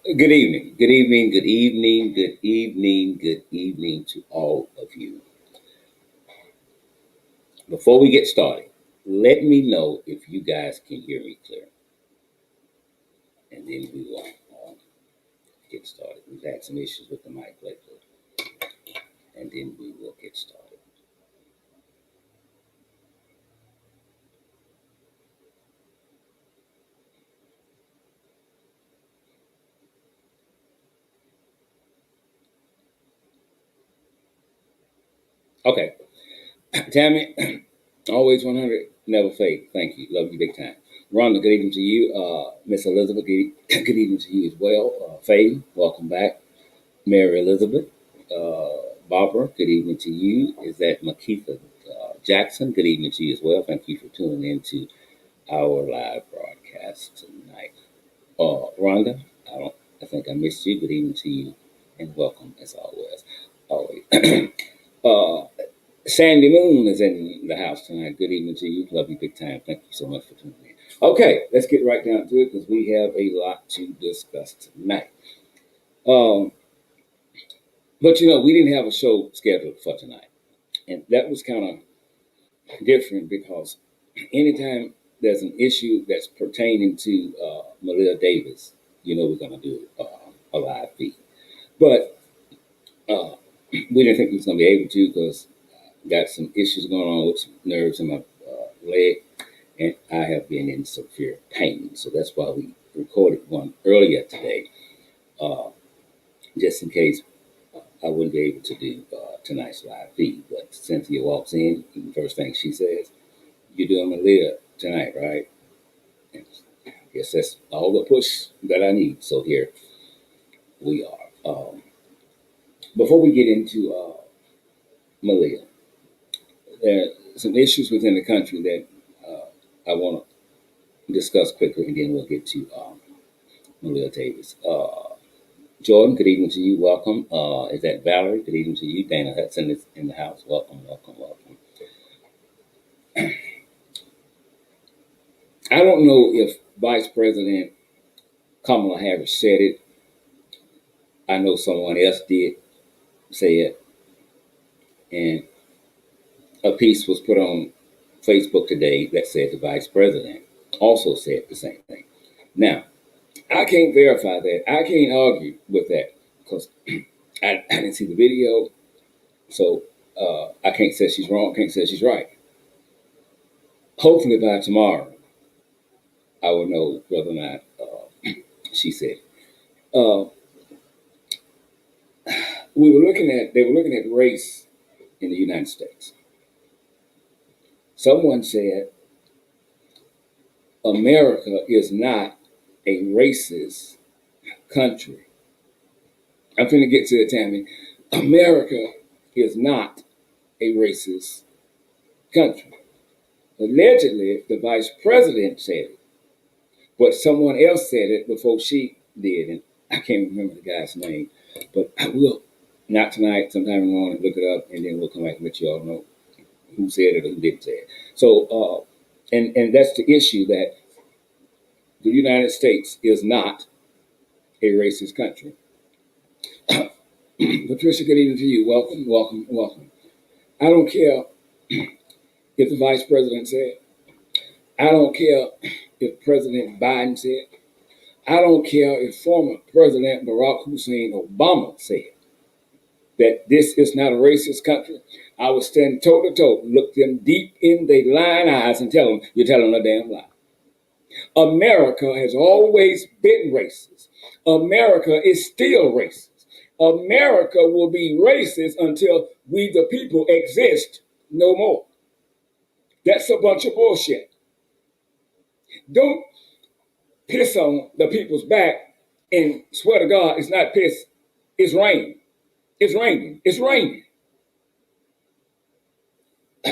Good evening, good evening, good evening, good evening, good evening to all of you. Before we get started, let me know if you guys can hear me clear, and then we will get started. We've had some issues with the mic lately, and then we will get started. Okay, Tammy, always 100, never fake. Thank you, love you big time. Rhonda, good evening to you. Miss Elizabeth, good evening to you as well. Faye, welcome back. Mary Elizabeth, Barbara, good evening to you. Is that Makitha Jackson? Good evening to you as well. Thank you for tuning in to our live broadcast tonight. Rhonda, I think I missed you. Good evening to you, and welcome as always. Always. uh, Sandy Moon is in the house tonight. Good evening to you. Love you big time. Thank you so much for tuning in. Okay, let's get right down to it because we have a lot to discuss tonight. Um, but we didn't have a show scheduled for tonight, and that was kind of different because anytime there's an issue that's pertaining to Malia Davis, we're going to do a live feed. But we didn't think we was going to be able to because got some issues going on with some nerves in my leg, and I have been in severe pain. So that's why we recorded one earlier today, just in case I wouldn't be able to do tonight's live feed. But Cynthia walks in, and the first thing she says, "You're doing Malia tonight, right?" And I guess that's all the push that I need. So here we are. Before we get into Malia, there are some issues within the country that I want to discuss quickly, and then we'll get to Malia Davis. Jordan, good evening to you. Welcome. Is that Valerie? Good evening to you. Dana Hudson is in the house. Welcome, welcome, welcome. I don't know if Vice President Kamala Harris said it. I know someone else did say it. And a piece was put on Facebook today that said the Vice President also said the same thing. Now, I can't verify that. I can't argue with that because I didn't see the video. So I can't say she's wrong, can't say she's right. Hopefully by tomorrow, I will know whether or not she said it. They were looking at race in the United States. Someone said America is not a racist country. I'm going to get to it, Tammy. America is not a racist country. Allegedly, the vice president said it, but someone else said it before she did, and I can't remember the guy's name, but I will, not tonight, sometime in the morning, look it up, and then we'll come back and let you all know who said it or who didn't say it. So, and that's the issue, that the United States is not a racist country. Patricia, good evening to you. Welcome, welcome, welcome. I don't care if the vice president said, I don't care if President Biden said, I don't care if former President Barack Hussein Obama said that this is not a racist country. I would stand toe to toe, look them deep in their lying eyes and tell them, you're telling a damn lie. America has always been racist. America is still racist. America will be racist until we the people exist no more. That's a bunch of bullshit. Don't piss on the people's back and swear to God it's not piss, it's rain. It's raining. It's raining.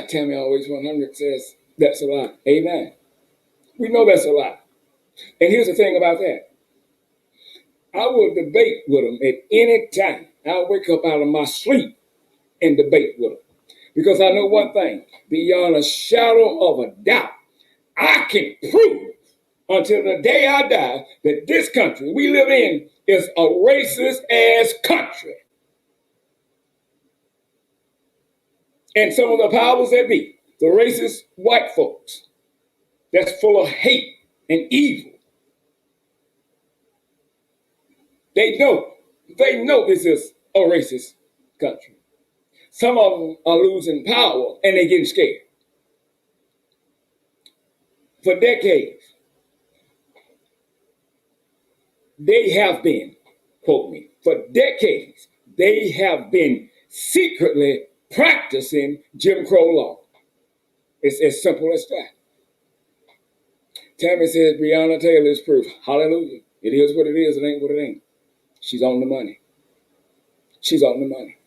Tammy Always 100 says that's a lie. Amen. We know that's a lie. And here's the thing about that. I will debate with them at any time. I'll wake up out of my sleep and debate with them. Because I know one thing, beyond a shadow of a doubt, I can prove until the day I die that this country we live in is a racist ass country. And some of the powers that be, the racist white folks, that's full of hate and evil. They know this is a racist country. Some of them are losing power and they're getting scared. For decades, they have been, quote me, for decades, they have been secretly practicing Jim Crow law. It's as simple as that. Tammy says Breonna Taylor is proof. Hallelujah. It is what it is. It ain't what it ain't. She's on the money. She's on the money.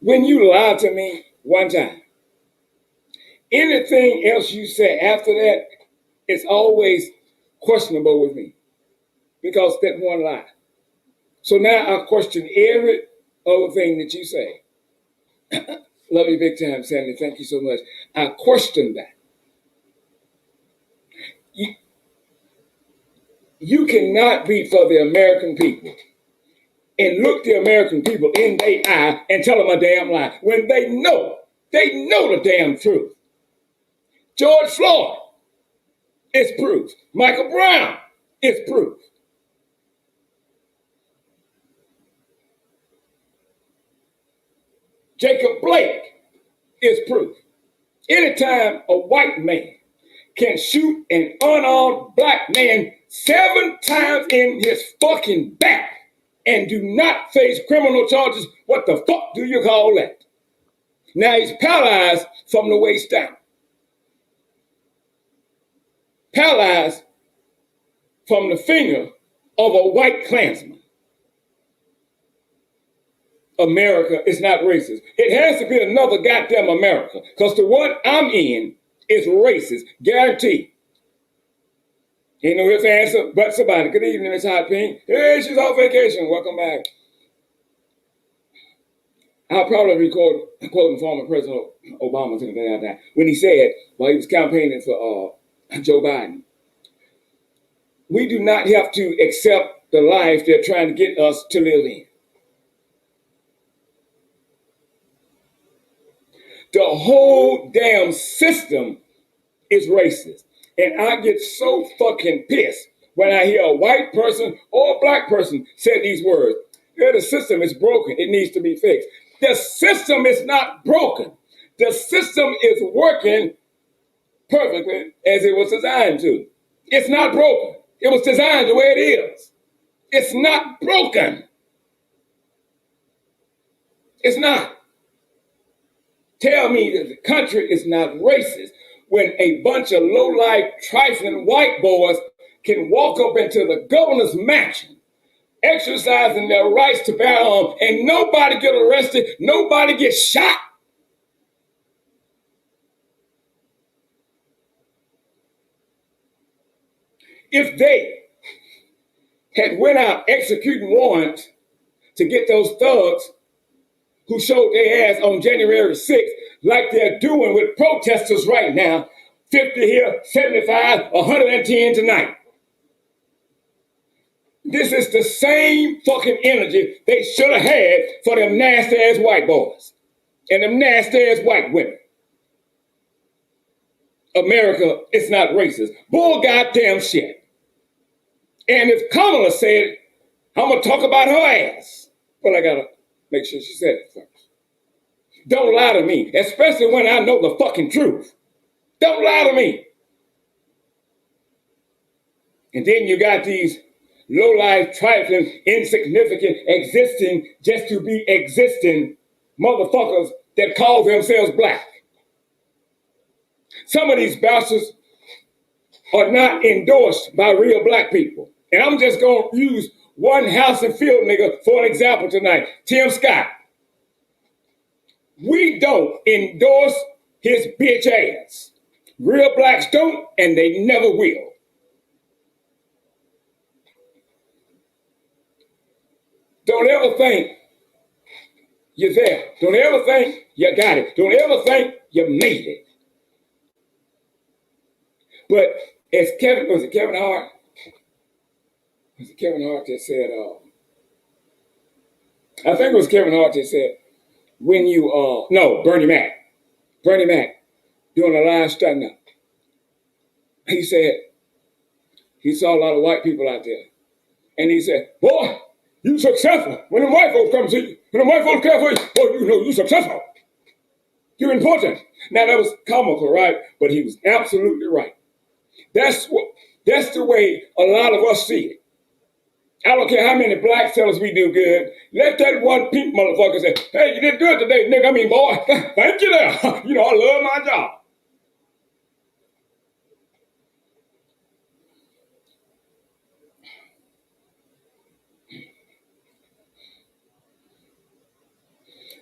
When you lie to me one time, anything else you say after that, it's always questionable with me because that one lie. So now I question every other thing that you say. Love you big time, Sandy. Thank you so much. I question that. You cannot be for the American people and look the American people in their eye and tell them a damn lie when they know the damn truth. George Floyd is proof. Michael Brown is proof. Jacob Blake is proof. Anytime a white man can shoot an unarmed black man 7 times in his fucking back and do not face criminal charges, what the fuck do you call that? Now he's paralyzed from the waist down. Paralyzed from the finger of a white Klansman. America is not racist. It has to be another goddamn America, because the one I'm in is racist, guaranteed. Ain't no ifs, answer, but somebody. Good evening, Miss Hot Pink. Hey, she's on vacation. Welcome back. I'll probably record quoting former President Obama when he said, while he was campaigning for Joe Biden, we do not have to accept the life they're trying to get us to live in. The whole damn system is racist. And I get so fucking pissed when I hear a white person or a black person say these words. Yeah, the system is broken. It needs to be fixed. The system is not broken. The system is working perfectly as it was designed to. It's not broken. It was designed the way it is. It's not broken. It's not. Tell me that the country is not racist when a bunch of low-life, trifling white boys can walk up into the governor's mansion, exercising their rights to bear arms, and nobody get arrested, nobody gets shot. If they had went out executing warrants to get those thugs who showed their ass on January 6th, like they're doing with protesters right now, 50 here, 75, 110 tonight. This is the same fucking energy they should have had for them nasty-ass white boys and them nasty-ass white women. America is not racist. Bull goddamn shit. And if Kamala said it, I'm going to talk about her ass. But I got to make sure she said it first. Don't lie to me, especially when I know the fucking truth. Don't lie to me. And then you got these low-life, trifling, insignificant, existing just to be existing motherfuckers that call themselves black. Some of these bastards are not endorsed by real black people. And I'm just going to use one house and field nigga for an example tonight, Tim Scott. We don't endorse his bitch ass. Real blacks don't, and they never will. Don't ever think you're there. Don't ever think you got it. Don't ever think you made it. But It's Kevin, was it Kevin Hart? Was it Kevin Hart that said, I think it was Kevin Hart that said, when you, no, Bernie Mac, doing a live stand-up. He said, he saw a lot of white people out there. And he said, boy, you successful. When the white folks come see you, when the white folks care for you, boy, you know you successful. You're important. Now that was comical, right? But he was absolutely right. That's the way a lot of us see it. I don't care how many blacks tell us we do good. Let that one pink motherfucker say, hey, you did good today, nigga. I mean, boy, thank you there. You know, I love my job.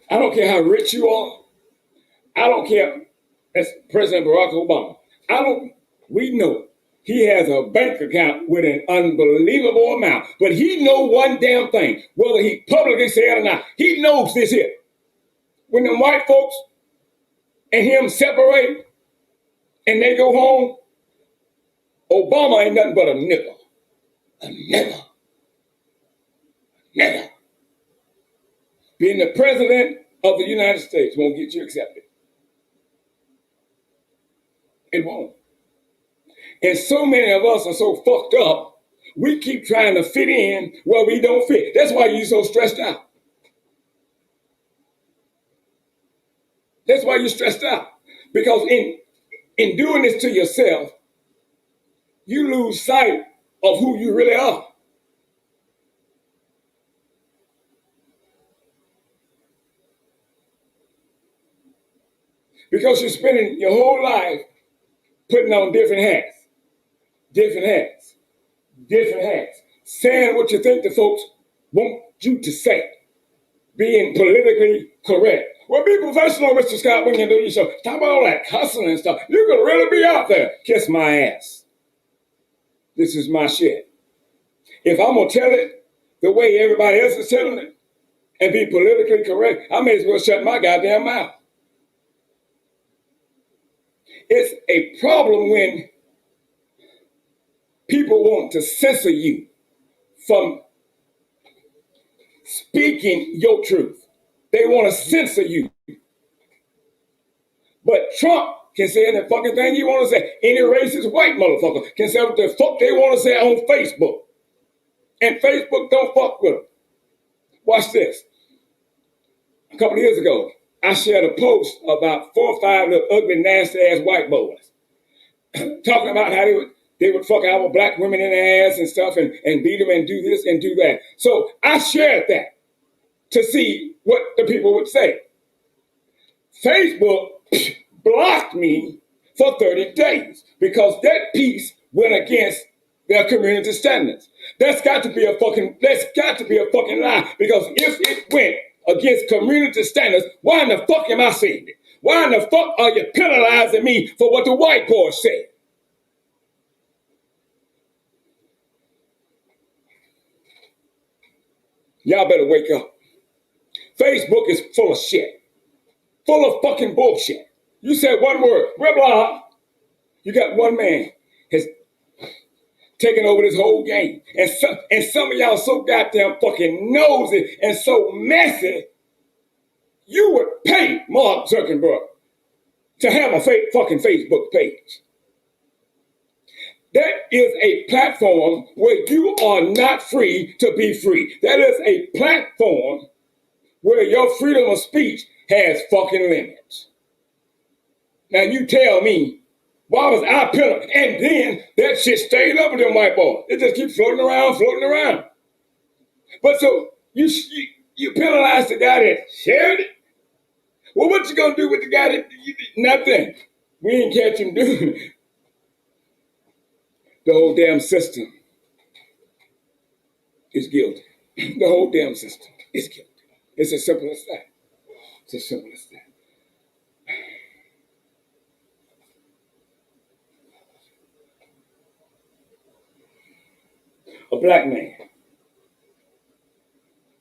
I don't care how rich you are. I don't care. That's President Barack Obama. We know he has a bank account with an unbelievable amount, but he know one damn thing, whether he publicly say it or not. He knows this here. When the white folks and him separate and they go home, Obama ain't nothing but a nigger. A nigger. Nigger. Being the president of the United States won't get you accepted. It won't. And so many of us are so fucked up, we keep trying to fit in where we don't fit. That's why you're so stressed out. That's why you're stressed out. Because in doing this to yourself, you lose sight of who you really are. Because you're spending your whole life putting on different hats, different hats, different hats, saying what you think the folks want you to say, being politically correct. Well, be professional, Mr. Scott, when you do your show. Stop all that cussing and stuff. You could really be out there. Kiss my ass. This is my shit. If I'm going to tell it the way everybody else is telling it and be politically correct, I may as well shut my goddamn mouth. It's a problem when people want to censor you from speaking your truth. They want to censor you. But Trump can say any fucking thing he want to say. Any racist white motherfucker can say what the fuck they want to say on Facebook. And Facebook don't fuck with them. Watch this. A couple of years ago, I shared a post about 4 or 5 little ugly, nasty ass white boys talking about how they would fuck our black women in the ass and stuff and beat them and do this and do that. So I shared that to see what the people would say. Facebook blocked me for 30 days because that piece went against their community standards. That's got to be a fucking lie, because if it went against community standards, why in the fuck am I saying it? Why in the fuck are you penalizing me for what the white boy said? Y'all better wake up. Facebook is full of shit. Full of fucking bullshit. You said one word, blah. You got one man has taken over this whole game. And some of y'all so goddamn fucking nosy and so messy, you would pay Mark Zuckerberg to have a fucking Facebook page. That is a platform where you are not free to be free. That is a platform where your freedom of speech has fucking limits. Now you tell me, why was I penalized? And then that shit stayed up with them white boys. It just keeps floating around. But so you penalized the guy that shared it? Well, what you gonna do with the guy that nothing? We ain't catch him doing it. The whole damn system is guilty. The whole damn system is guilty. It's as simple as that. It's as simple as that. A black man,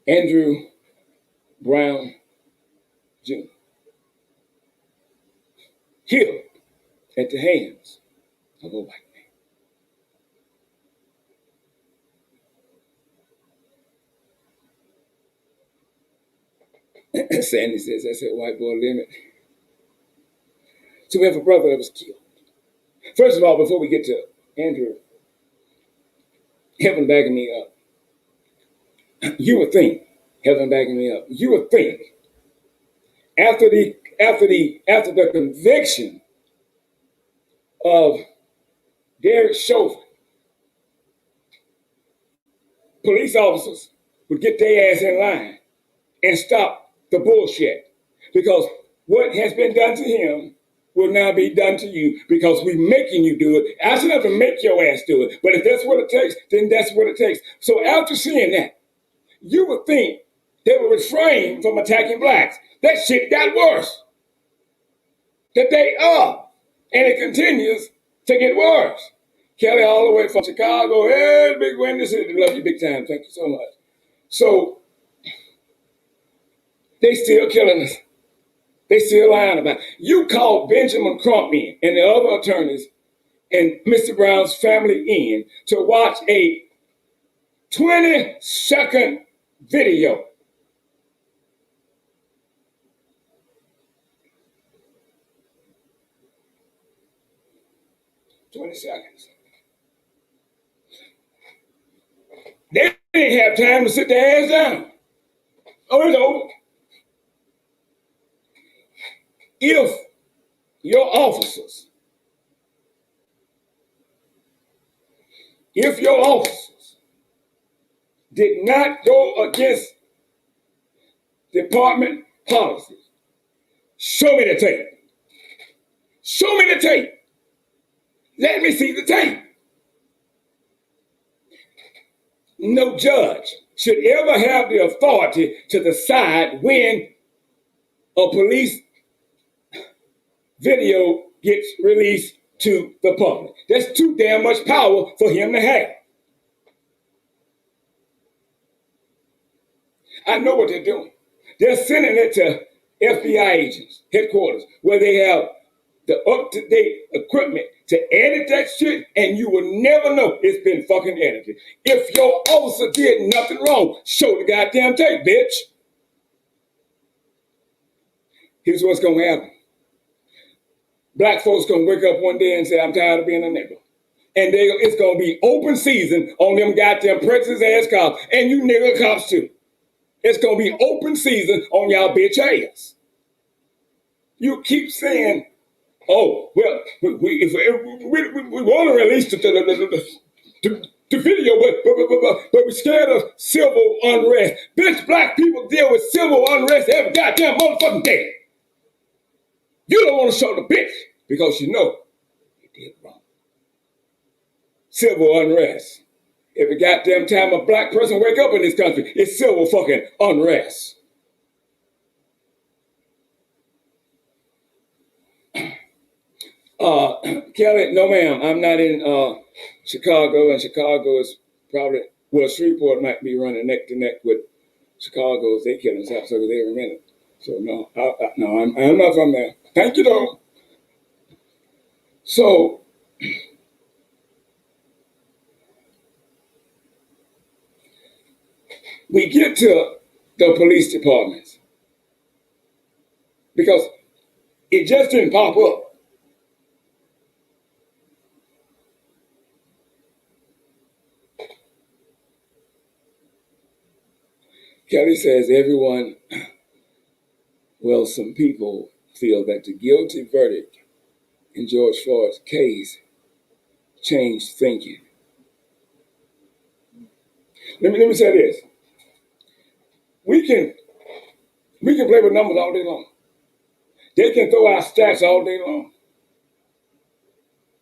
Andrew Brown Jr., killed at the hands of a white man. Sandy says that's that white boy limit. So we have a brother that was killed. First of all, before we get to Andrew, heaven backing me up, you would think, heaven backing me up, you would think after the conviction of Derek Chauvin, police officers would get their ass in line and stop the bullshit. Because what has been done to him will now be done to you because we're making you do it. I shouldn't have to make your ass do it. But if that's what it takes, then that's what it takes. So after seeing that, you would think they would refrain from attacking blacks. That shit got worse. That they are. And it continues to get worse. Kelly all the way from Chicago. Hey, big win this city. Love you big time. Thank you so much. So they still killing us. They still lying about it. You called Benjamin Crump in and the other attorneys and Mr. Brown's family in to watch a 20-second video. $20. They didn't have time to sit their ass down. Oh, it's over. If your officers did not go against department policies, show me the tape. Show me the tape. Let me see the tape. No judge should ever have the authority to decide when a police video gets released to the public. That's too damn much power for him to have. I know what they're doing. They're sending it to FBI agents, headquarters, where they have the up-to-date equipment to edit that shit, and you will never know it's been fucking edited. If your officer did nothing wrong, show the goddamn tape, bitch. Here's what's gonna happen. Black folks gonna wake up one day and say, I'm tired of being a nigga. And it's gonna be open season on them goddamn prejudice ass cops, and you nigga cops too. It's gonna be open season on y'all bitch ass. You keep saying, oh, well, we want to release the video, but we're scared of civil unrest. Bitch, black people deal with civil unrest every goddamn motherfucking day. You don't want to show the bitch because you know you did wrong. Civil unrest. Every goddamn time a black person wake up in this country, it's civil fucking unrest. Kelly, no ma'am, I'm not in Chicago, and Chicago is probably, well, Shreveport might be running neck to neck with Chicago as they kill themselves every minute. So no, I'm not from there. Thank you though. So we get to the police departments because it just didn't pop up. Kelly says everyone, well, some people feel that the guilty verdict in George Floyd's case changed thinking. Let me say this. We can play with numbers all day long. They can throw out stats all day long.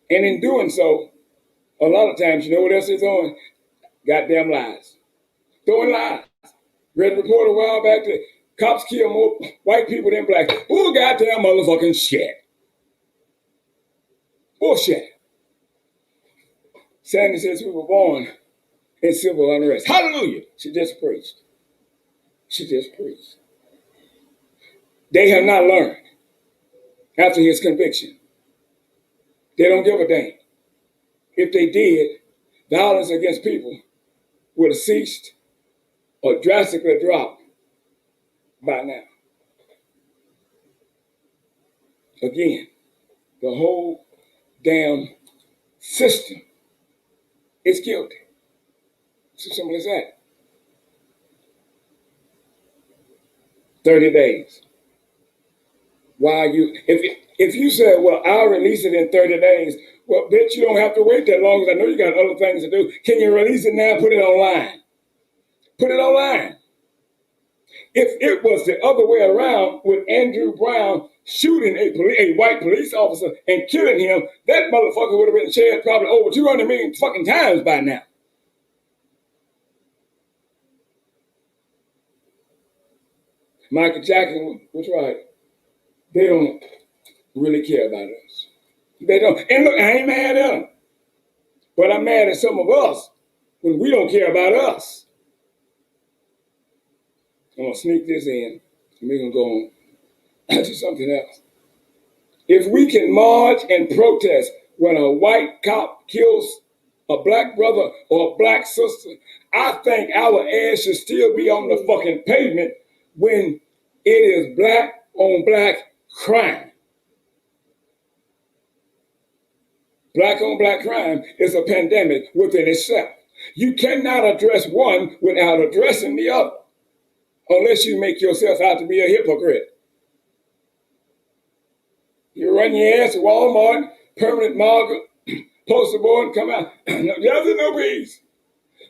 And in doing so, a lot of times, you know what else they're throwing? Goddamn lies. Throwing lies. Read a report a while back that cops kill more white people than black people. Bull goddamn motherfucking shit. Bullshit. Sandy says we were born in civil unrest. Hallelujah. She just preached. They have not learned after his conviction. They don't give a damn. If they did, violence against people would have ceased or drastically dropped by now. Again, the whole damn system is guilty. It's as simple as that. 30 days. Why you, if you say, well, I'll release it in 30 days, well, bitch, you don't have to wait that long because I know you got other things to do. Can you release it now? Put it online. Put it online. If it was the other way around with Andrew Brown shooting a white police officer and killing him, that motherfucker would have been shared probably over 200 million fucking times by now. Michael Jackson was right. They don't really care about us. They don't. And look, I ain't mad at them. But I'm mad at some of us when we don't care about us. I'm going to sneak this in, and we're going to go on to something else. If we can march and protest when a white cop kills a black brother or a black sister, I think our ass should still be on the fucking pavement when it is black on black crime. Black on black crime is a pandemic within itself. You cannot address one without addressing the other, unless you make yourself out to be a hypocrite. You run your ass to Walmart, permanent marker, poster board, and come out. There's no peace.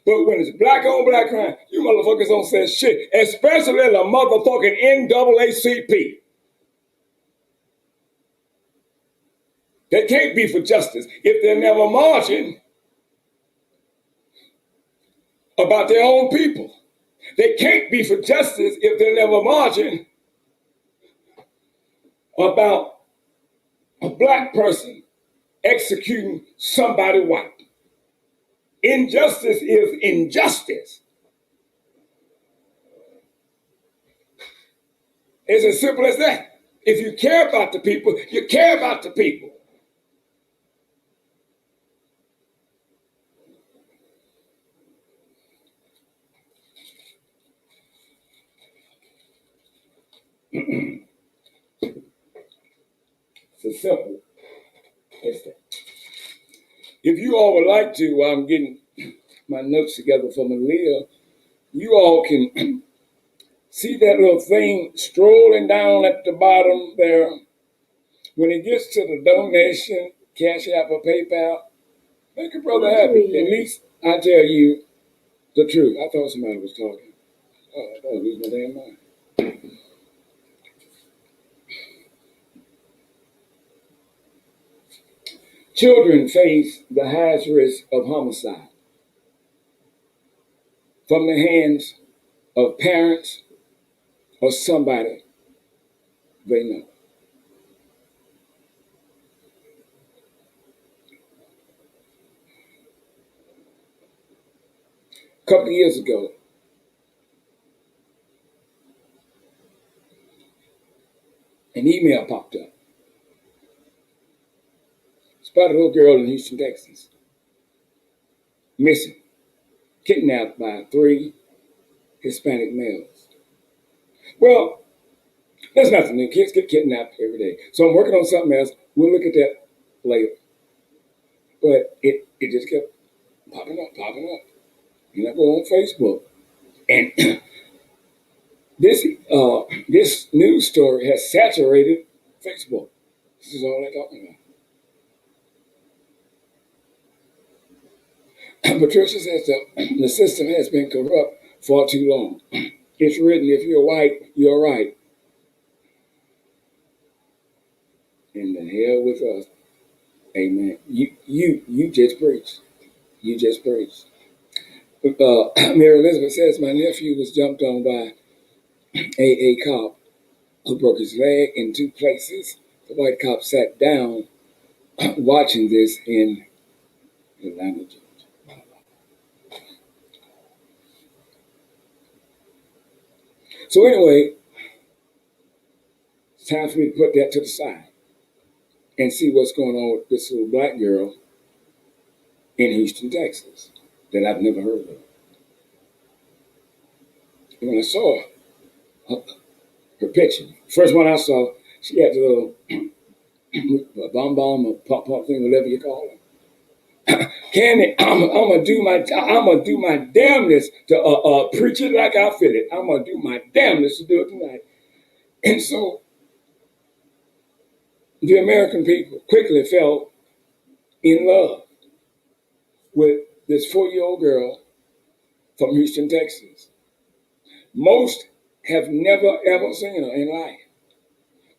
But when it's black on black crime, you motherfuckers don't say shit, especially the motherfucking NAACP. They can't be for justice if they're never marching about their own people. They can't be for justice if they're never marching about a black person executing somebody white. Injustice is injustice. It's as simple as that. If you care about the people, you care about the people. It's as simple as that. If you all would like to, while I'm getting my notes together for Maleah, you all can see that little thing strolling down at the bottom there. When it gets to the donation, Cash App or PayPal, make a brother happy. At least I tell you the truth. I thought somebody was talking. Oh, I thought I was losing my damn mind. Children face the highest risk of homicide from the hands of parents or somebody they know. A couple of years ago, an email popped up. It's about a little girl in Houston, Texas, missing, kidnapped by 3 Hispanic males. Well, there's nothing new. Kids get kidnapped every day. So I'm working on something else. We'll look at that later. But it just kept popping up. And I go on Facebook. And this news story has saturated Facebook. This is all they're talking about. Patricia says the system has been corrupt for too long. It's written, if you're white, you're right. And the hell with us. Amen. You just preached. You just preached. Mary Elizabeth says, my nephew was jumped on by a cop who broke his leg in 2 places. The white cop sat down watching this in Atlanta, Georgia. So anyway, it's time for me to put that to the side and see what's going on with this little black girl in Houston, Texas, that I've never heard of. And when I saw her picture, first one I saw, she had the little a bomb, a pop thing, whatever you call it. Candy, I'm gonna do my damnness to preach it like I feel it. I'm gonna do my damnness to do it tonight. And so the American people quickly fell in love with this 4-year-old girl from Houston, Texas. Most have never ever seen her in life.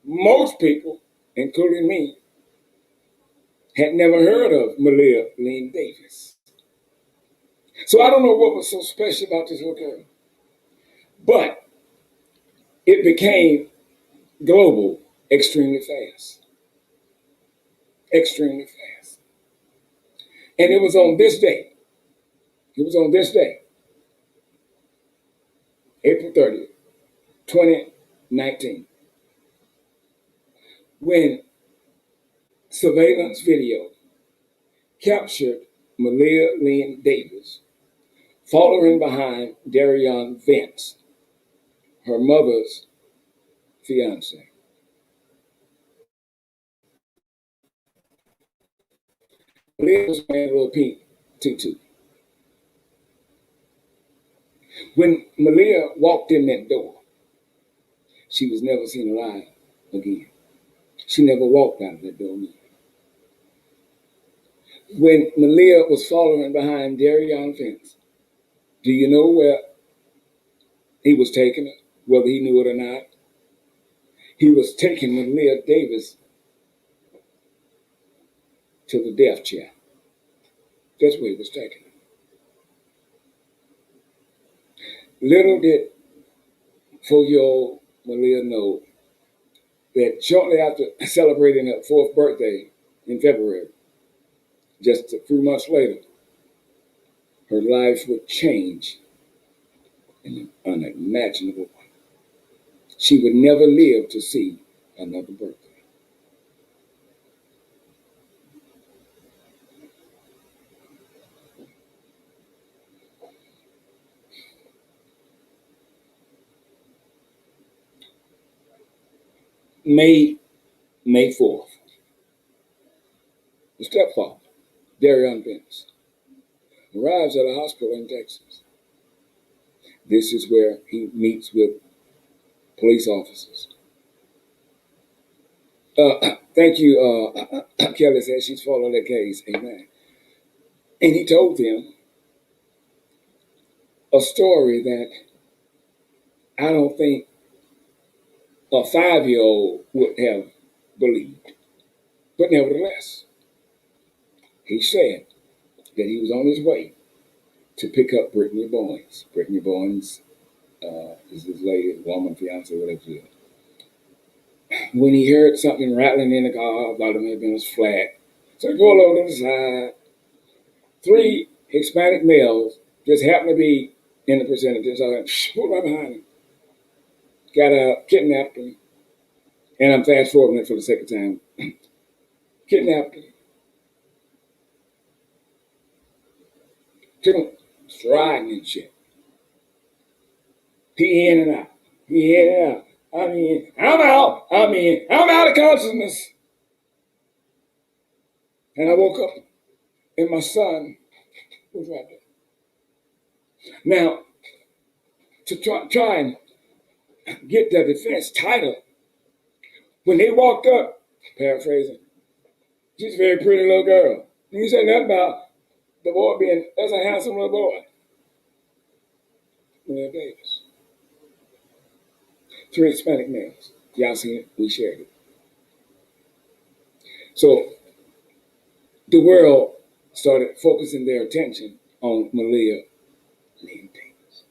Most people, including me, had never heard of Maleah Davis. So I don't know what was so special about this little girl, but it became global extremely fast. Extremely fast. And it was on this day, April 30th, 2019, when surveillance video captured Maleah Davis following behind Darion Vance, her mother's fiance. Maleah was wearing a little pink tutu. When Maleah walked in that door, she was never seen alive again. She never walked out of that door again. When Maleah was following behind Darion Vance, do you know where he was taking her, whether he knew it or not? He was taking Maleah Davis to the death chair. That's where he was taking her. Little did 4-year-old Maleah know that shortly after celebrating her 4th birthday in February, just a few months later, her life would change in an unimaginable way. She would never live to see another birthday. May 4th, the stepfather, Darion Vance, arrives at a hospital in Texas. This is where he meets with police officers. Thank you, Kelly said she's following that case. Amen. And he told them a story that I don't think a 5-year-old would have believed. But nevertheless, he said that he was on his way to pick up Brittany Bowens. Brittany Bowens is this lady, woman, fiance, whatever it is. When he heard something rattling in the car, I thought it may have been his flat. So he pulled over to the side. 3 Hispanic males just happened to be in the vicinity. So I pulled right behind him. Got kidnapped him. And I'm fast forwarding it for the sake of time. Kidnapped him. Took him riding and shit. He in and out. He in and out. I'm out of consciousness. And I woke up and my son was right there. Now, to try and get the defense title, when they walked up, paraphrasing, she's a very pretty little girl. You say nothing about the boy being, that's a handsome little boy. Malia Davis. 3 Hispanic males. Y'all seen it, we shared it. So the world started focusing their attention on Malia Davis.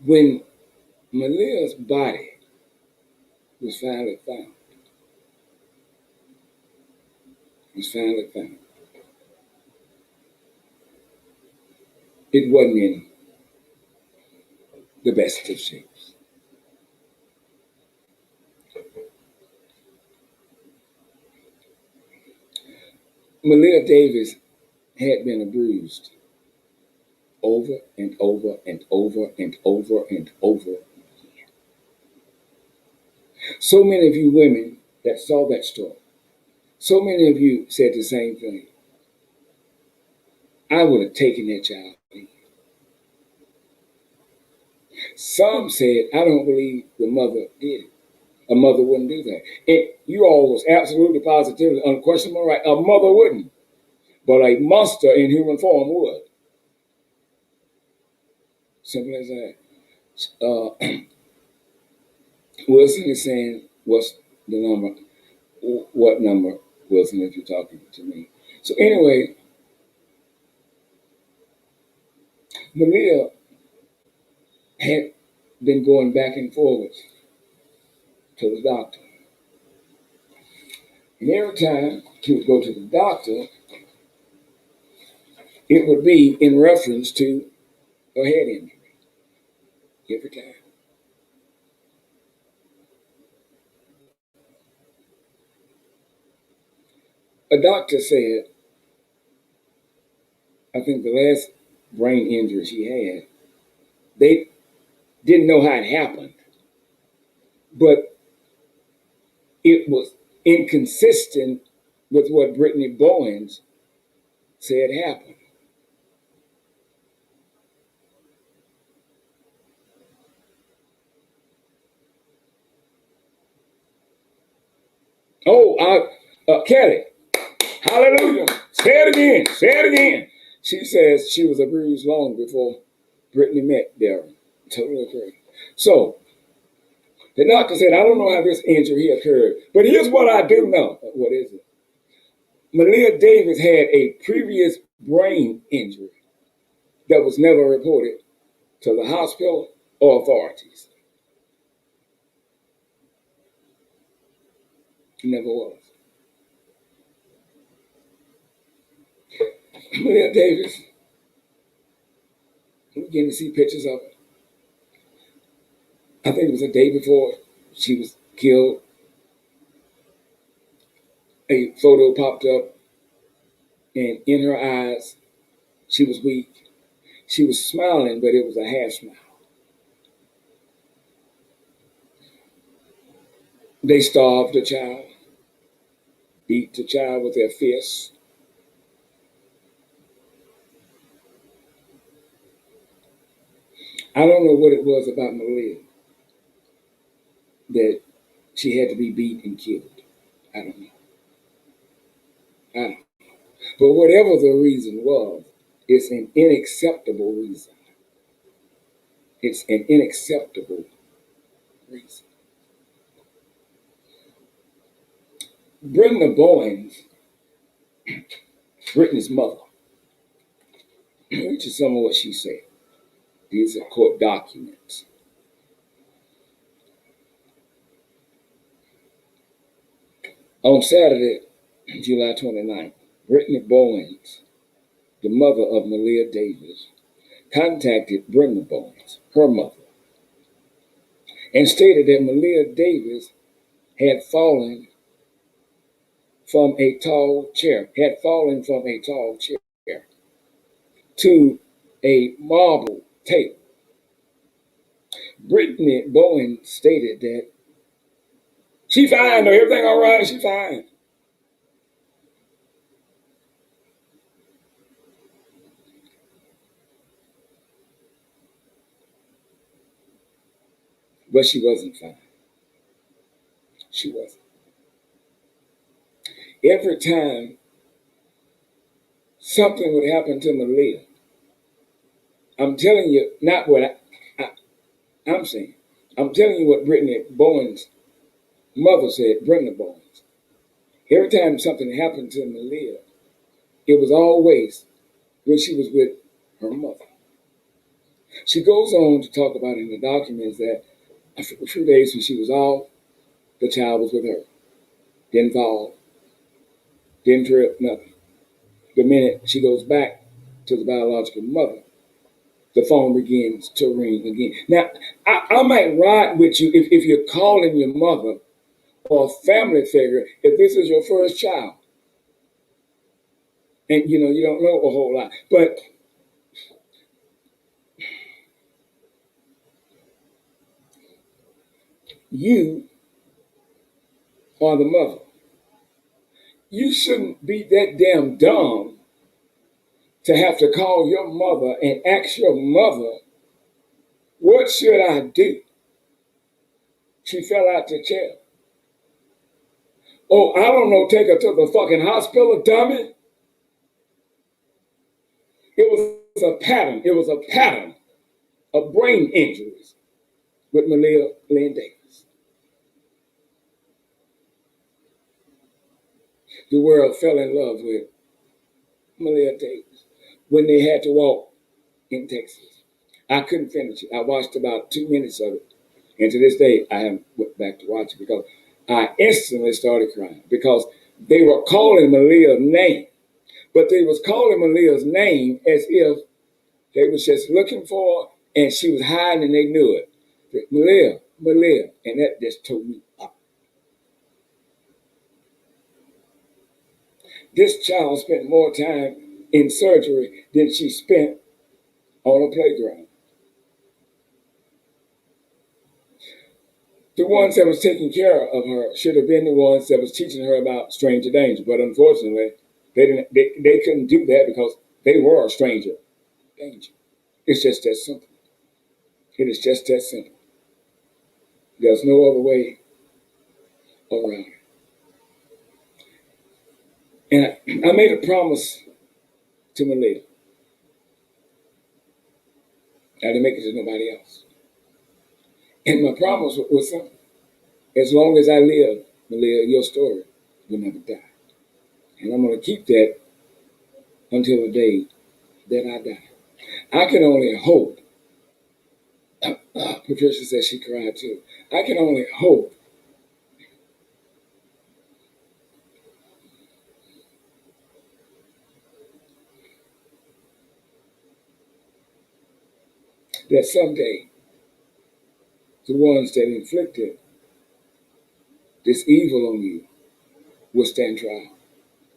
When Maleah's body was finally found, it wasn't in the best of shapes. Malia Davis had been abused over and over and over and over and over So many of you women that saw that story, so many of you said the same thing. I would have taken that child. Some said, I don't believe the mother did it. A mother wouldn't do that. You all was absolutely positively unquestionable right. A mother wouldn't, but a monster in human form would. Simple as that. Wilson is saying, what's the number? What number, Wilson, if you're talking to me? So anyway, Malia had been going back and forwards to the doctor. And every time she would go to the doctor, it would be in reference to a head injury. Every time. A doctor said, I think the last brain injury she had, they didn't know how it happened, but it was inconsistent with what Brittany Bowens said happened. Kelly, hallelujah. Say it again. Say it again. She says she was abused long before Brittany met Darren. Totally correct. So the doctor said, I don't know how this injury occurred, but here's what I do know. What is it? Malia Davis had a previous brain injury that was never reported to the hospital or authorities. It never was. Malia Davis, we begin to see pictures of her. I think it was a day before she was killed. A photo popped up, and in her eyes, she was weak. She was smiling, but it was a half smile. They starved the child, beat the child with their fists. I don't know what it was about Malia that she had to be beat and killed. I don't know. I don't know. But whatever the reason was, it's an unacceptable reason. It's an unacceptable reason. Brenda Bowens, Brittany's mother, which is some of what she said. These are court documents. On Saturday, July 29th, Brittany Bowens, the mother of Maleah Davis, contacted Brenda Bowens, her mother, and stated that Maleah Davis had fallen from a tall chair, to a marble table. Brittany Bowens stated that she fine, though, everything all right, she fine. But she wasn't fine. She wasn't. Every time something would happen to Malia, I'm telling you, not what I'm saying. I'm telling you what Brittany Bowens' mother said, Brenda Bowens. Every time something happened to Malia, it was always when she was with her mother. She goes on to talk about in the documents that a few days when she was off, the child was with her. Didn't fall, didn't trip, nothing. The minute she goes back to the biological mother, the phone begins to ring again. Now, I might ride with you if you're calling your mother or a family figure if this is your first child. And you don't know a whole lot. But you or the mother. You shouldn't be that damn dumb to have to call your mother and ask your mother, what should I do? She fell out the chair. Oh, I don't know, take her to the fucking hospital, dummy. It was a pattern. It was a pattern of brain injuries with Malia Davis. The world fell in love with Malia Davis when they had to walk in Texas. I couldn't finish it. I watched about 2 minutes of it. And to this day, I haven't went back to watch it because I instantly started crying because they were calling Malia's name, but they was calling Malia's name as if they was just looking for her and she was hiding and they knew it. Malia, and that just tore me up. This child spent more time in surgery than she spent on a playground. The ones that was taking care of her should have been the ones that was teaching her about stranger danger, but unfortunately, they couldn't do that because they were a stranger danger. It's just that simple. It is just that simple. There's no other way around it. And I made a promise to Malia. I didn't make it to nobody else. And my promise was simple. As long as I live, Malia, your story will never die. And I'm going to keep that until the day that I die. I can only hope. Patricia said she cried too. I can only hope that someday the ones that inflicted this evil on you will stand trial.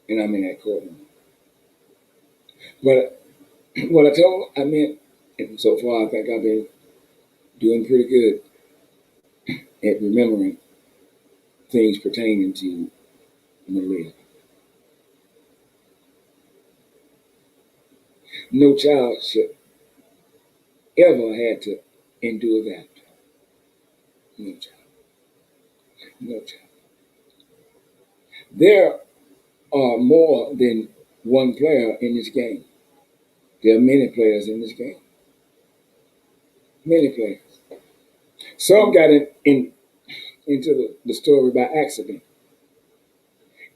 And I'm in that courtroom. But what I told, I meant, and so far I think I've been doing pretty good at remembering things pertaining to Malia. No child should ever had to endure that. No child. No child. There are more than one player in this game. There are many players in this game. Many players. Some got into the story by accident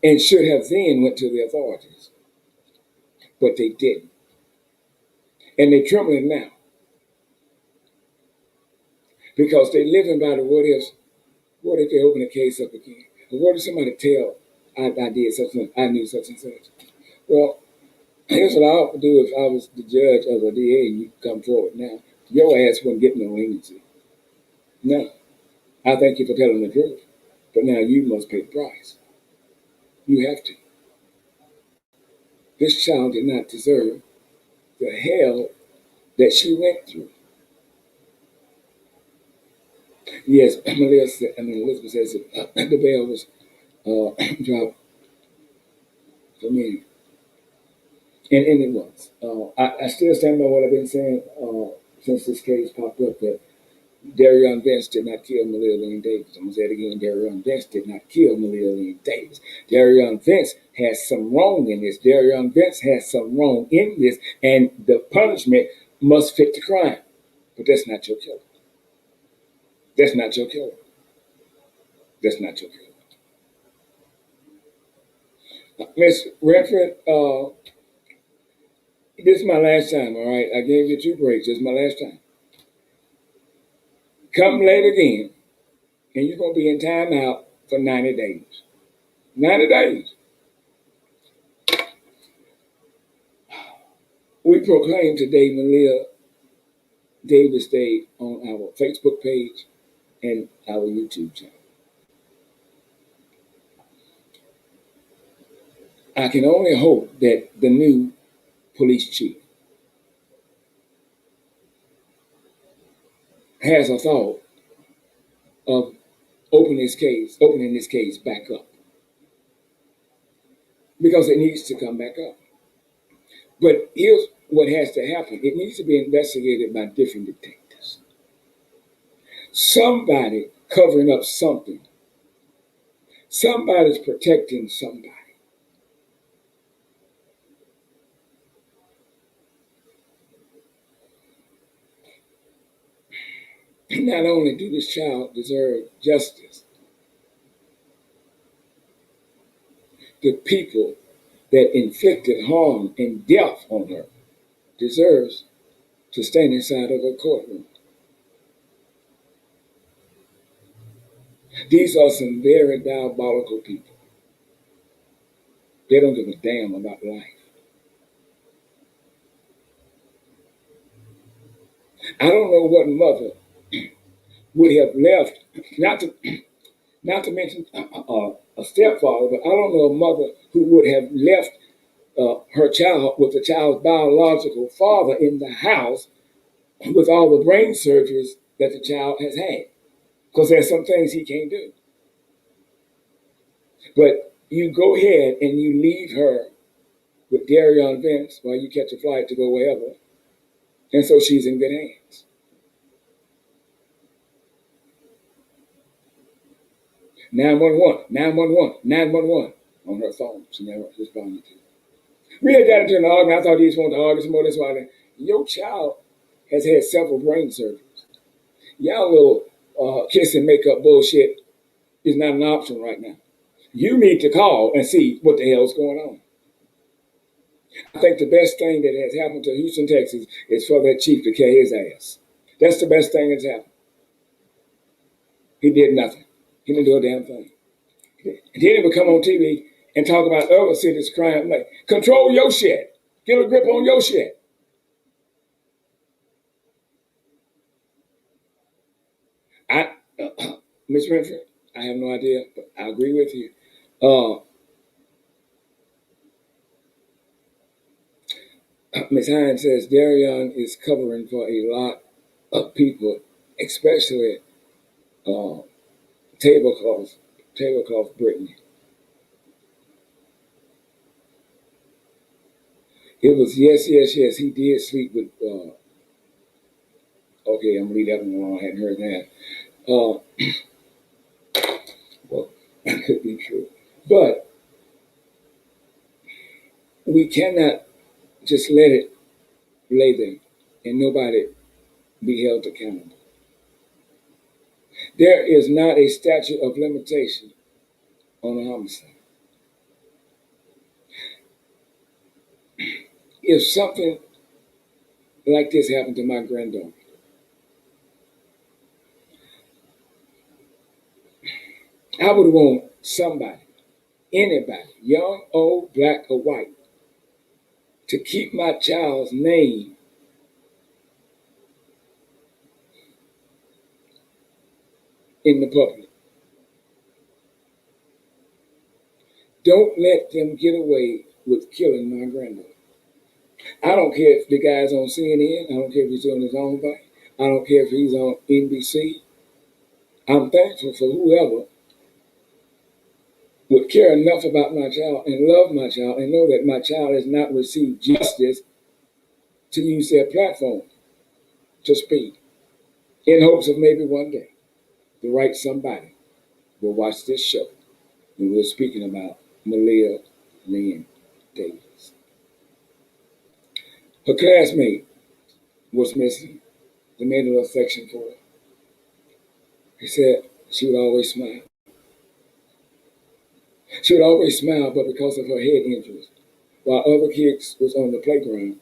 and should have then went to the authorities. But they didn't. And they're trembling now because they're living by the what ifs. What if they open the case up again? Or what if somebody tell, I did such and I knew such and such? Well, here's what I ought to do if I was the judge of a DA and you come forward now. Your ass wouldn't get no leniency. No. I thank you for telling the truth. But now you must pay the price. You have to. This child did not deserve the hell that she went through. Yes, Elizabeth says that the bail was dropped for me. And it was. I still stand by what I've been saying since this case popped up that Darion Vince did not kill Malia Davis. I'm going to say it again. Darion Vince did not kill Malia Davis. Darion Vince has some wrong in this. Darion Vince has some wrong in this. And the punishment must fit the crime. But that's not your killer. That's not your killer. That's not your killer. Miss Redford, this is my last time, all right? I gave you 2 breaks. This is my last time. Come late again, and you're going to be in timeout for 90 days. 90 days. We proclaim today Malia Davis Day on our Facebook page and our YouTube channel. I can only hope that the new police chief has a thought of opening this case back up because it needs to come back up. But here's what has to happen. It needs to be investigated by different detectives. Somebody covering up something. Somebody's protecting somebody. Not only do this child deserve justice, the people that inflicted harm and death on her deserves to stand inside of a courtroom. These are some very diabolical people. They don't give a damn about life. I don't know what mother would have left, not to mention a stepfather, but I don't know a mother who would have left her child with the child's biological father in the house with all the brain surgeries that the child has had. Because there's some things he can't do. But you go ahead and you leave her with Darion Vince while you catch a flight to go wherever. And so she's in good hands. Nine-one-one on her phone. She never responded to. We had got into an argument. I thought these wanted to argue some more. That's why your child has had several brain surgeries. Y'all little kiss and makeup bullshit is not an option right now. You need to call and see what the hell's going on. I think the best thing that has happened to Houston, Texas is for that chief to kill his ass. That's the best thing that's happened. He did nothing. He didn't do a damn thing. He didn't even come on TV and talk about other cities crime. Like, control your shit. Get a grip on your shit. Miss Renfrey, I have no idea, but I agree with you. Ms. Hines says Darion is covering for a lot of people, especially tablecloth Brittany. It was yes. He did sleep with. Okay, I'm gonna leave that one alone. I hadn't heard that. Well, that could be true, but we cannot just let it lay there and nobody be held accountable. There is not a statute of limitation on a homicide. If something like this happened to my granddaughter, I would want somebody, anybody, young, old, black, or white, to keep my child's name in the public. Don't let them get away with killing my granddaughter. I don't care if the guy's on CNN. I don't care if he's doing his own thing. I don't care if he's on NBC. I'm thankful for whoever would care enough about my child and love my child and know that my child has not received justice to use their platform to speak in hopes of maybe one day the right somebody will watch this show. And we're speaking about Maleah Davis. Her classmate was missing. They made a little section for her. He said she would always smile. She would always smile, but because of her head injuries, while other kids was on the playground,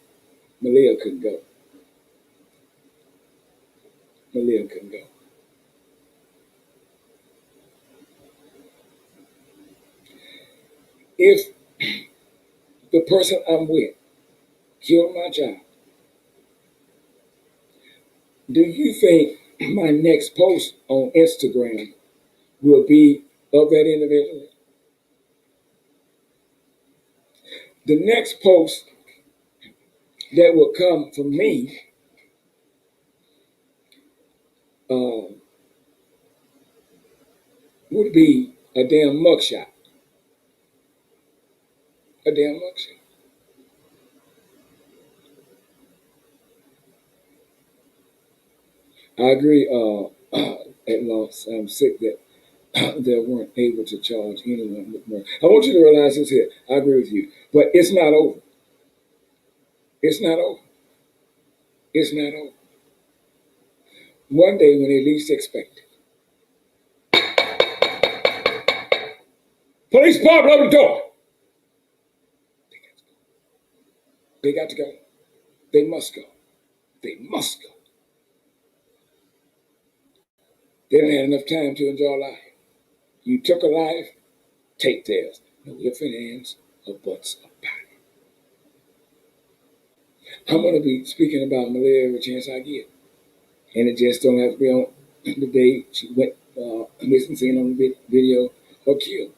Maleah couldn't go. Maleah couldn't go. If the person I'm with killed my child, do you think my next post on Instagram will be of that individual? The next post that will come from me would be a damn mugshot. A damn mugshot. I agree, at loss. I'm sick that they weren't able to charge anyone with murder. I want you to realize this here. I agree with you. But it's not over. It's not over. It's not over. One day when they least expect it. Police department, open the door. They got to go. They must go. They must go. They don't have enough time to enjoy life. You took a life, take theirs. No ifs and ands or buts about it. I'm going to be speaking about Malia every chance I get. And it just don't have to be on the day she went missing, seen on the video, or killed.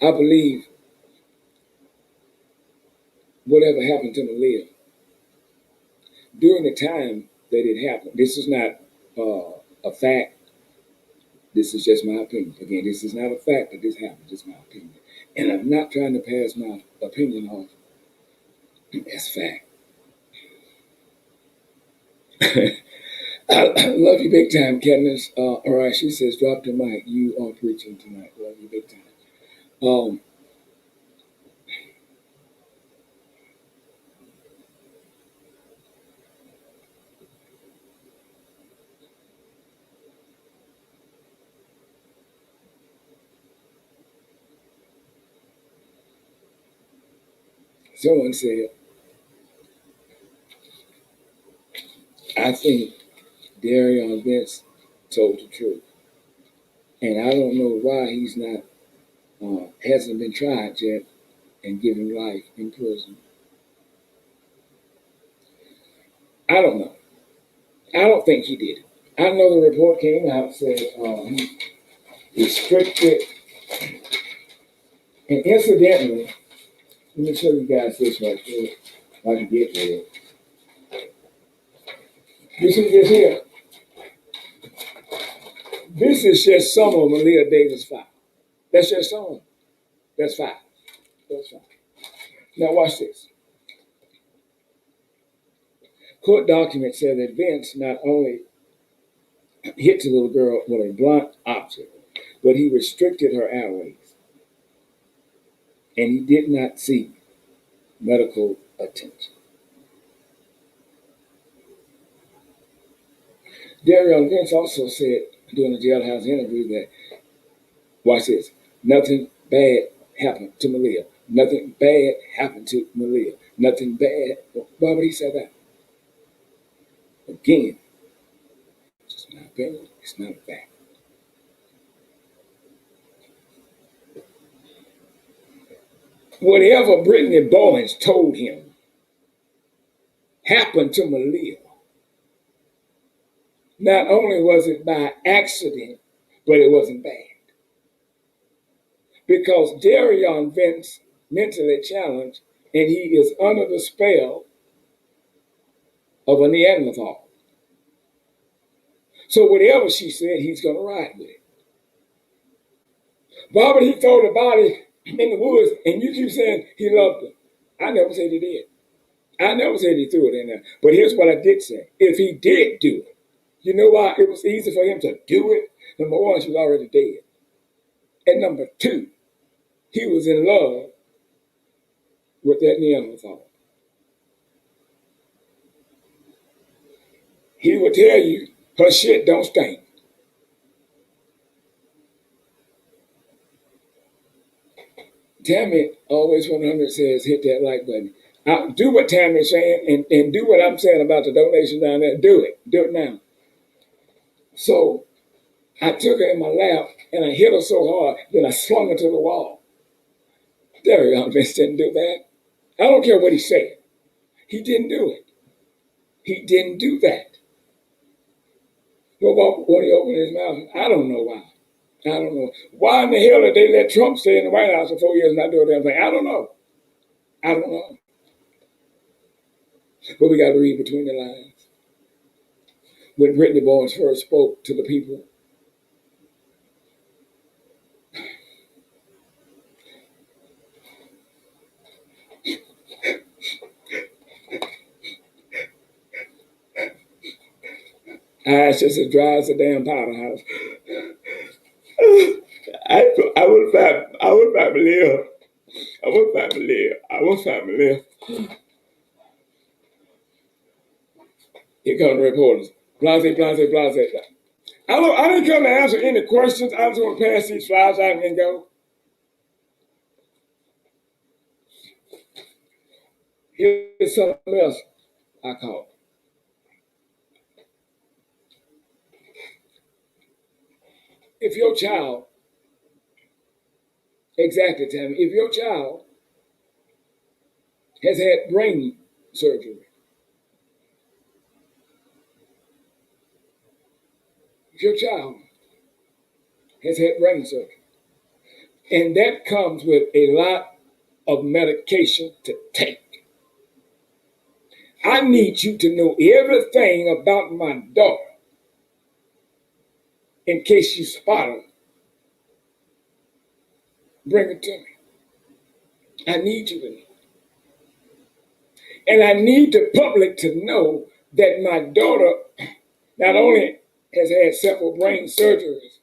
I believe whatever happened to Malia, during the time that it happened, this is not a fact. This is just my opinion. Again, this is not a fact that this happened. This is my opinion. And I'm not trying to pass my opinion off as fact. I love you big time, Katniss. All right, she says, drop the mic. You are preaching tonight. Love you big time. Someone said, I think Darion Vince told the truth. And I don't know why he's not, hasn't been tried yet and given life in prison. I don't know. I don't think he did it. I know the report came out said he restricted, and incidentally, let me show you guys this right here, if I can get to it. You see this here? This is just some of Malia Davis' file. That's just some of them. That's five. That's five. Now watch this. Court documents said that Vince not only hit the little girl with a blunt object, but he restricted her airways. And he did not seek medical attention. Darion Vince also said during the jailhouse interview that, watch this, nothing bad happened to Malia. Nothing bad happened to Malia. Nothing bad. Why would he say that? Again, it's just my opinion. It's not a fact. Whatever Brittany Bowens told him happened to Malia, not only was it by accident, but it wasn't bad. Because Darion Vince mentally challenged, and he is under the spell of a Neanderthal. So whatever she said, he's going to ride with it. Why would he throw the body in the woods and you keep saying he loved her? I never said he did. I never said he threw it in there. But here's what I did say. If he did do it, you know why it was easy for him to do it? Number one, she was already dead. And number two, he was in love with that Neanderthal. He would tell you her shit don't stink. Tammy always 100 says hit that like button. Do what Tammy's saying and do what I'm saying about the donation down there. Do it. Do it now. So I took her in my lap and I hit her so hard, then I swung her to the wall. Darion Vince didn't do that. I don't care what he said. He didn't do it. He didn't do that. Well, why won't he open his mouth? I don't know why. I don't know. Why in the hell did they let Trump stay in the White House for 4 years and not do a damn thing? I don't know. I don't know. But we got to read between the lines. When Brittany Barnes first spoke to the people, eyes just as dry as a damn powder house. I would find Maleah. I would find Maleah. I would find Maleah. Here come the reporters. Blase, blase, blase. I didn't come to answer any questions. I just want to pass these flyers out and go. Here's something else I caught. If your child, exactly, Tammy, if your child has had brain surgery, if your child has had brain surgery, and that comes with a lot of medication to take, I need you to know everything about my daughter in case you spot her. Bring it to me. I need you to know. And I need the public to know that my daughter not only has had several brain surgeries,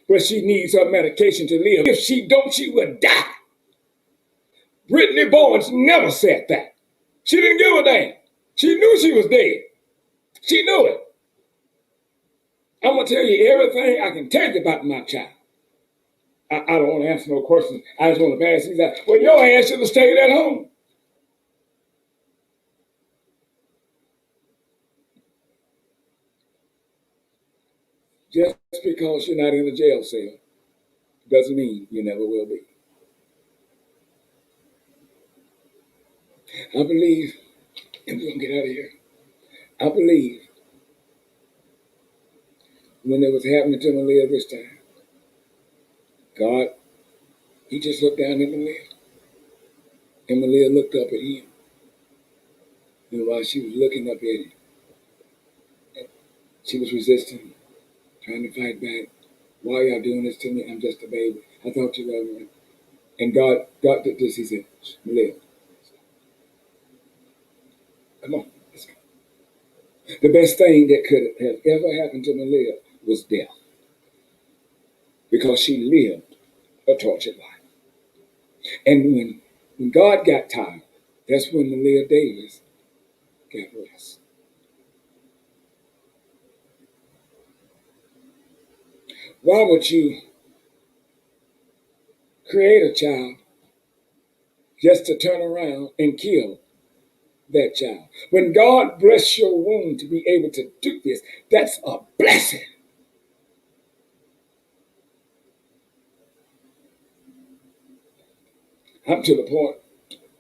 but she needs her medication to live. If she don't, she will die. Brittany Barnes never said that. She didn't give a damn. She knew she was dead. She knew it. I'm going to tell you everything I can tell you about my child. I don't want to answer no questions. I just want to pass these out. Well, your ass should have stayed at home. Just because you're not in a jail cell doesn't mean you never will be. I believe, and we're going to get out of here, I believe when it was happening to Malia this time, God, he just looked down at Malia, and Malia looked up at him. And while she was looking up at him, she was resisting, trying to fight back. Why are y'all doing this to me? I'm just a baby. I thought you loved me. And God did this. He said, Malia, come on, let's go. The best thing that could have ever happened to Malia was death, because she lived a tortured life. And when God got tired, that's when Malia Davis got rest. Why would you create a child just to turn around and kill that child? When God bless your womb to be able to do this, that's a blessing. I'm to the point,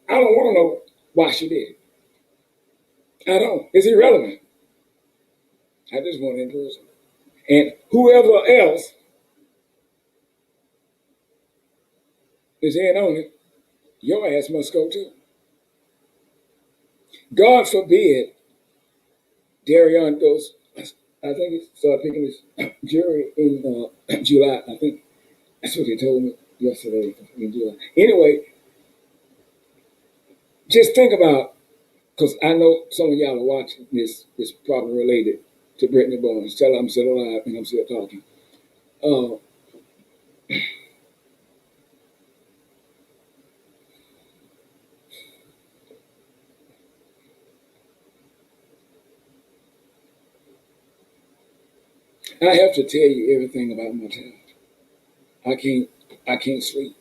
I don't want to know why she did it. I don't. It's irrelevant. I just want to encourage her. And whoever else is in on it, your ass must go too. God forbid Darion goes, I think he started picking his jury in July. I think that's what he told me yesterday in July. Anyway, just think about, because I know some of y'all are watching this probably related to Brittany Barnes. Tell her I'm still alive and I'm still talking. I have to tell you everything about my child. I can't sleep.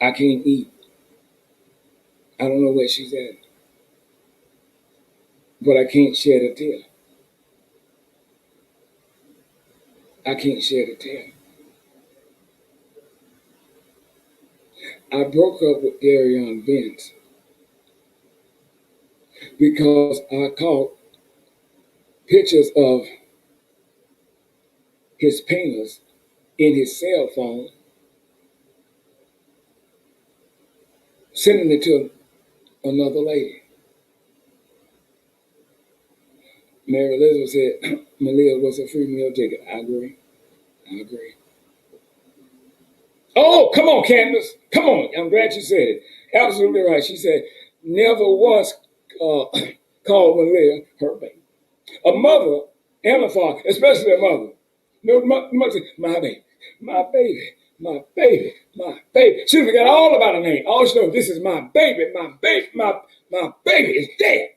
I can't eat. I don't know where she's at. But I can't shed a tear. I can't shed a tear. I broke up with Darion Vince because I caught pictures of his penis in his cell phone, sending it to another lady. Mary Elizabeth said, Malia was a free meal ticket. I agree. I agree. Oh, come on, Candace. Come on. I'm glad you said it. Absolutely right. She said, never once called Malia her baby. A mother and a father, especially a mother. No, mother said, my baby, my baby, my baby, my baby. She forgot all about her name. All she knows, this is my baby, my baby, my baby is dead.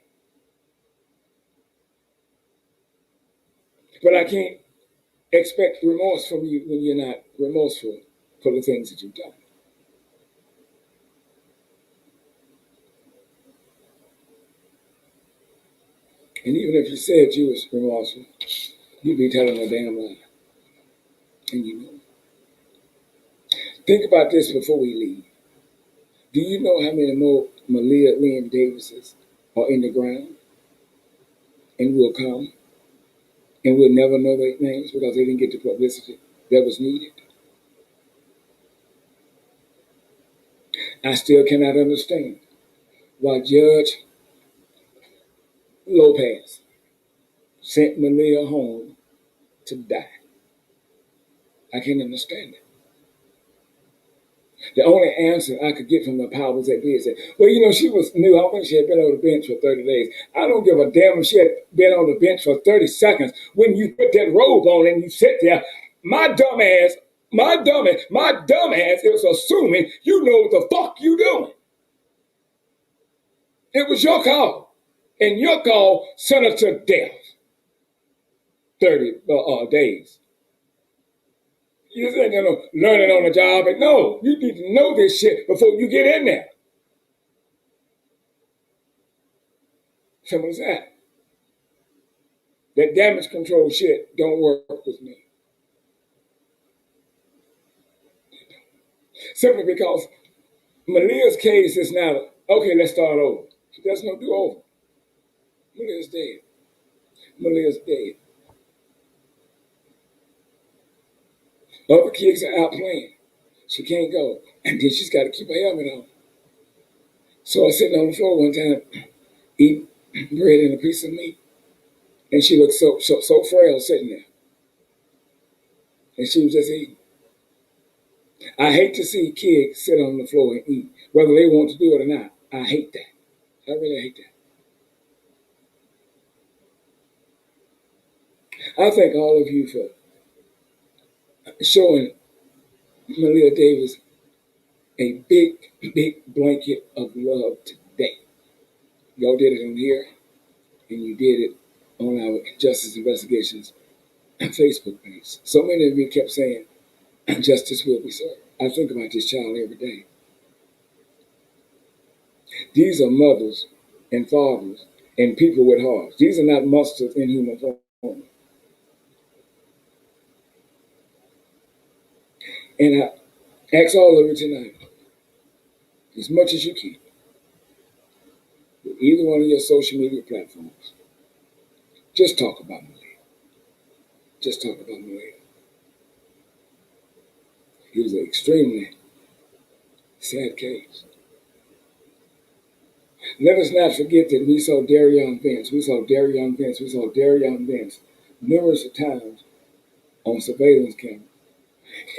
But I can't expect remorse from you when you're not remorseful for the things that you've done. And even if you said you was remorseful, you'd be telling a damn lie. And you know. Think about this before we leave. Do you know how many more Malia Davises are in the ground and will come and we'll never know their names because they didn't get the publicity that was needed? I still cannot understand why Judge Lopez sent Malia home to die. I can't understand it. The only answer I could get from the powers that be is that, well, you know, she was new. I think she had been on the bench for 30 days. I don't give a damn if she had been on the bench for 30 seconds. When you put that robe on and you sit there, my dumb ass is assuming you know what the fuck you doing. It was your call. And your call sent her to death. 30 days. You think, you know, learning on the job. And no, you need to know this shit before you get in there. Simple as that. That damage control shit don't work with me. Simply because Malia's case is now, okay, let's start over. There's no do over. Malia's dead. Malia's dead. Other kids are out playing. She can't go. And then she's got to keep her helmet on. So I was sitting on the floor one time, eating bread and a piece of meat. And she looked so frail sitting there. And she was just eating. I hate to see kids sit on the floor and eat, whether they want to do it or not. I hate that. I really hate that. I thank all of you for showing Malia Davis a big blanket of love today. Y'all did it on here, and you did it on our Justice Investigations Facebook page. So many of you kept saying, justice will be served. I think about this child every day. These are mothers and fathers and people with hearts. These are not monsters in human form. And I ask all of you tonight, as much as you can, with either one of your social media platforms, just talk about Malia. Just talk about Malia. It was an extremely sad case. Let us not forget that we saw Darion Vance numerous times on surveillance camera.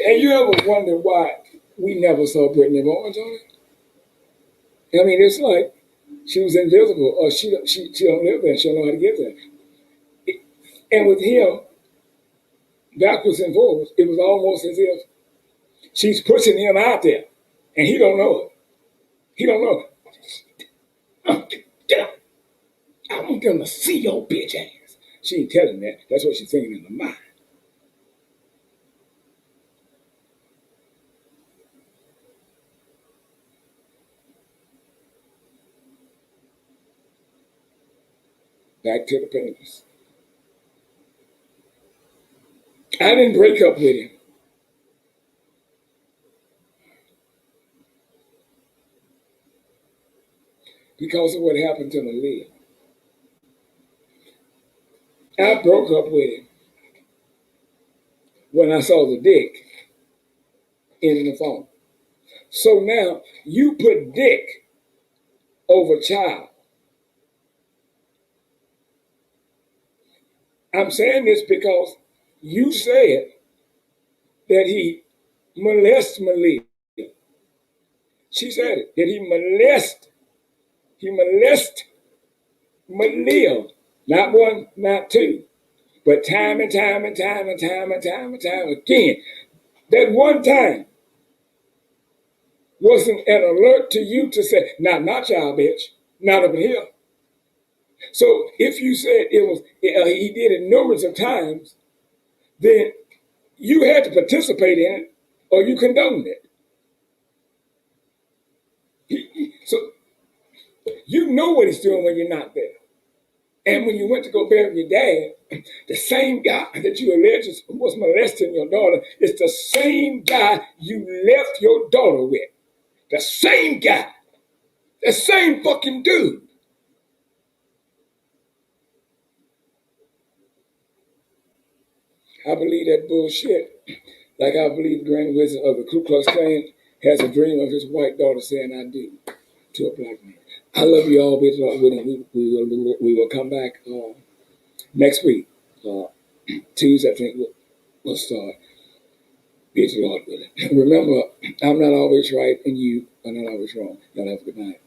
And you ever wonder why we never saw Brittany Barnes on it? I mean, it's like she was invisible, or she don't live there. She don't know how to get there. And with him, backwards and forwards, it was almost as if she's pushing him out there, and he don't know it. He don't know it. Get up. I want them to see your bitch ass. She ain't telling that. That's what she's thinking in her mind. Back to the penis. I didn't break up with him. Because of what happened to Malia. I broke up with him when I saw the dick in the phone. So now you put dick over child. I'm saying this because you said that he molested Maleah. She said it, that he molested Maleah. Not one, not two, but time and time and time and time and time and time again. That one time wasn't an alert to you to say, not y'all, bitch, not up in here. So if you said it was, he did it numerous of times, then you had to participate in it or you condoned it. So you know what he's doing when you're not there. And when you went to go bury your dad, the same guy that you alleged was molesting your daughter is the same guy you left your daughter with. The same guy. The same fucking dude. I believe that bullshit. Like I believe the Grand Wizard of the Ku Klux Klan has a dream of his white daughter saying I do to a black man. I love you all, bitch. We will come back next week. Tuesday, I think we'll start. Bitch, Lord willing. Remember, I'm not always right and you are not always wrong. Y'all have a good night.